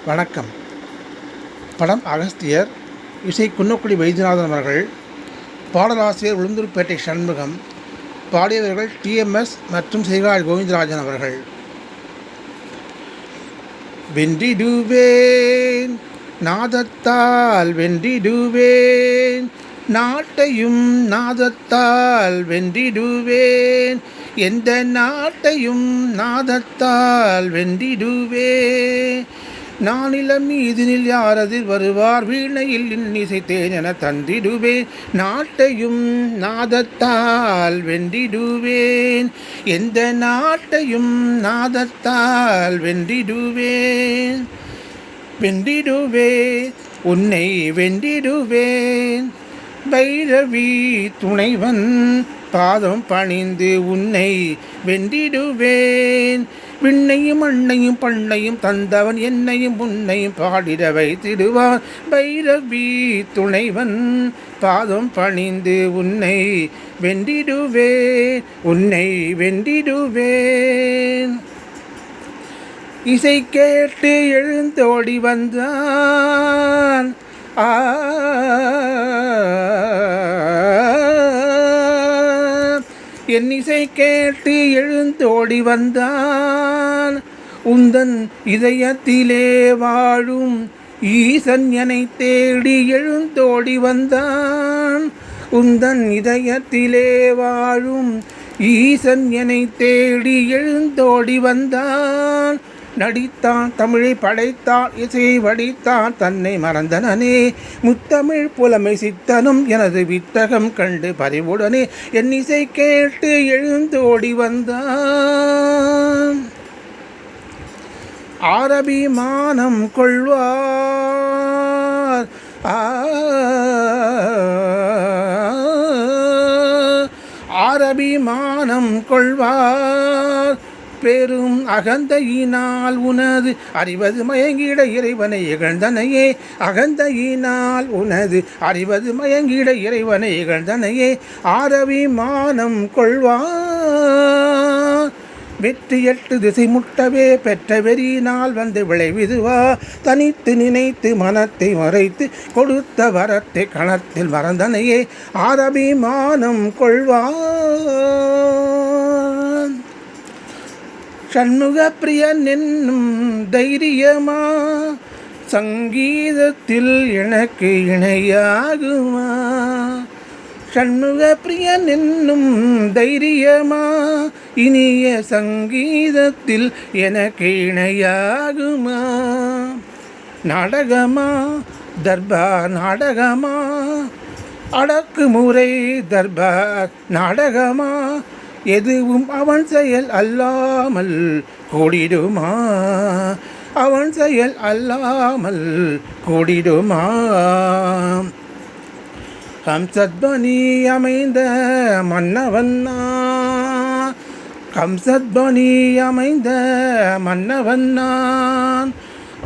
வணக்கம். படம் அகஸ்தியர். இசை குன்னக்குடி வைத்தியநாதன் அவர்கள். பாடலாசிரியர் உளுந்தூர்பேட்டை சண்முகம். பாடியவர்கள் TMS மற்றும் சீர்காழி கோவிந்தராஜன் அவர்கள். வென்றிடுவேன் நாதத்தால் வென்றிடுவேன், நாட்டையும் நாதத்தால் வென்றிடுவேன், எந்த நாட்டையும் நாதத்தால் வென்றிடுவேன். நானிலம் மீதினில் யாரதில் வருவார், வீணையில் இன்னிசைத்தேன் என தந்திடுவேன், நாட்டையும் நாதத்தால் வென்றிடுவேன், எந்த நாட்டையும் நாதத்தால் வென்றிடுவேன். வென்றிடுவேன் உன்னை வென்றிடுவேன், பைரவி துணைவன் பாதம் பணிந்து உன்னை வென்றிடுவேன். விண்ணையும் மண்ணையும் பண்ணையும் தந்தவன் என்னையும் உன்னையும் பாடிட வைத்திடுவான், பைரவி துணைவன் பாதம் பணிந்து உன்னை வென்றிடுவேன், உன்னை வென்றிடுவேன். இசை கேட்டு எழுந்தோடி வந்தான் என் இசை கேட்டு எழுந்தோடி வந்தான், உந்தன் இதயத்திலே வாழும் ஈசன் என்னை தேடி எழுந்தோடி வந்தான், உந்தன் இதயத்திலே வாழும் ஈசன் என்னை தேடி எழுந்தோடி வந்தான். நடித்தான், தமிழை படைத்தான், இசையை வடித்தான், தன்னை மறந்தனே முத்தமிழ் புலமை சித்தனும் எனது வித்தகம் கண்டு பறிவுடனே என் இசை கேட்டு எழுந்தோடி வந்தான். ஆரபிமானம் கொள்வார் ஆரபிமானம் கொள்வார், பெரும் அகந்தையினால் உனது அறிவது மயங்கிட இறைவனை இகழ்ந்தனையே, அகந்தையினால் உனது அறிவது மயங்கிட இறைவனை இகழ்ந்தனையே. ஆரவிமானம் கொள்வார், வெற்றி 8 திசை முட்டவே பெற்ற வெறியினால் வந்து விளைவிதுவா, தனித்து நினைத்து மனத்தை மறைத்து கொடுத்த வரத்தை கணத்தில் மறந்தனையே. ஆரபிமானம் கொள்வான், சண்முக பிரியன் என்னும் தைரியமா, சங்கீதத்தில் எனக்கு இணையாகுமா, சண்முக பிரியன் என்னும் தைரியமா, இனிய சங்கீதத்தில் எனக்கு இணையாகுமா. நாடகமா தர்பார் நாடகமா, அடக்குமுறை தர்பார் நாடகமா, எதுவும் அவன் செயல் அல்லாமல் கூடிடுமா, அவன் செயல் அல்லாமல் கூடிடுமா. கம்சத்பனி அமைந்த மன்னவன்னா, கம்சத்பனி அமைந்த மன்னவன்னான்,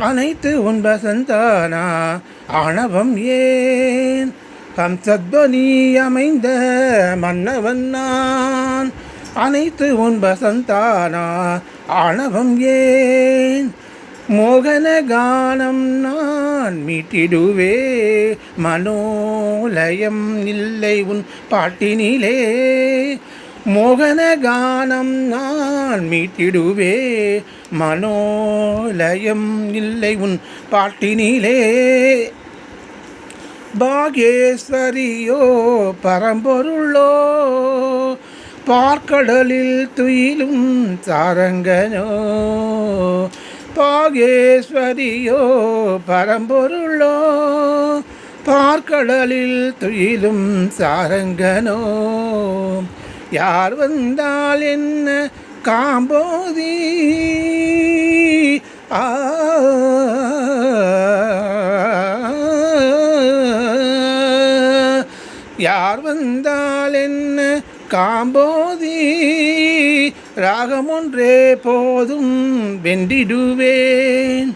அனைத்து உன் வசந்தானா ஆணவம் ஏன். கம்சத்பனி அமைந்த மன்னவன்னான், அனைத்து உன் வசந்தானா ஆணவம் ஏன். மோகன கானம் நான் மீட்டிடுவே, மனோலயம் இல்லை உன் பாட்டினிலே, மோகன கானம் நான் மீட்டிடுவே, மனோலயம் இல்லை உன் பாட்டினிலே. பாகேஸ்வரியோ பரம்பொருளோ, பார்க்கடலில் துயிலும் சாரங்கனோ, பாகேஸ்வரியோ பரம்பொருளோ, பார்க்கடலில் துயிலும் சாரங்கனோ. யார் வந்தால் என்ன காம்போதி, யார் வந்தால் என்ன காம்போதி, ராகம் ஒன்றே போதும் வென்றிடுவேன்,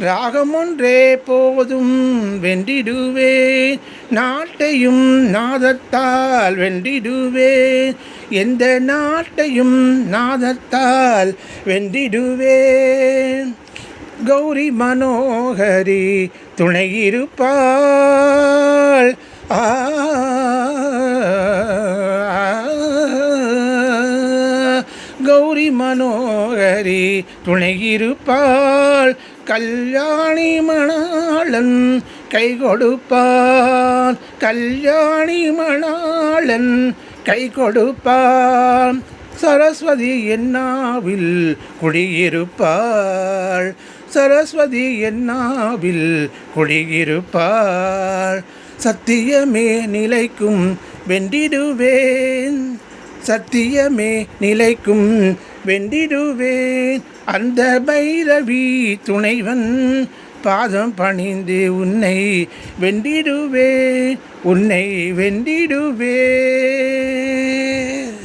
ராகம் ஒன்றே போதும் வென்றிடுவேன், நாட்டையும் நாதத்தால் வென்றிடுவேன், எந்த நாட்டையும் நாதத்தால் வென்றிடுவேன். கௌரி மனோகரி துணையிருப்பாள். கௌரி மனோகரி துணையிருப்பாள். கல்யாணி மணாளன் கை கொடுப்பான். கல்யாணி மணாளன் கை கொடுப்பான். சரஸ்வதி என்னாவில் குடியிருப்பாள். சரஸ்வதி என்னாவில் குடியிருப்பாள். சத்தியமே நிலைக்கும் வென்றிடுவேன். சத்தியமே நிலைக்கும் வென்றிடுவேன். அந்த பைரவி துணைவன் பாதம் பணிந்து உன்னை வென்றிடுவேன். உன்னை வென்றிடுவேன்.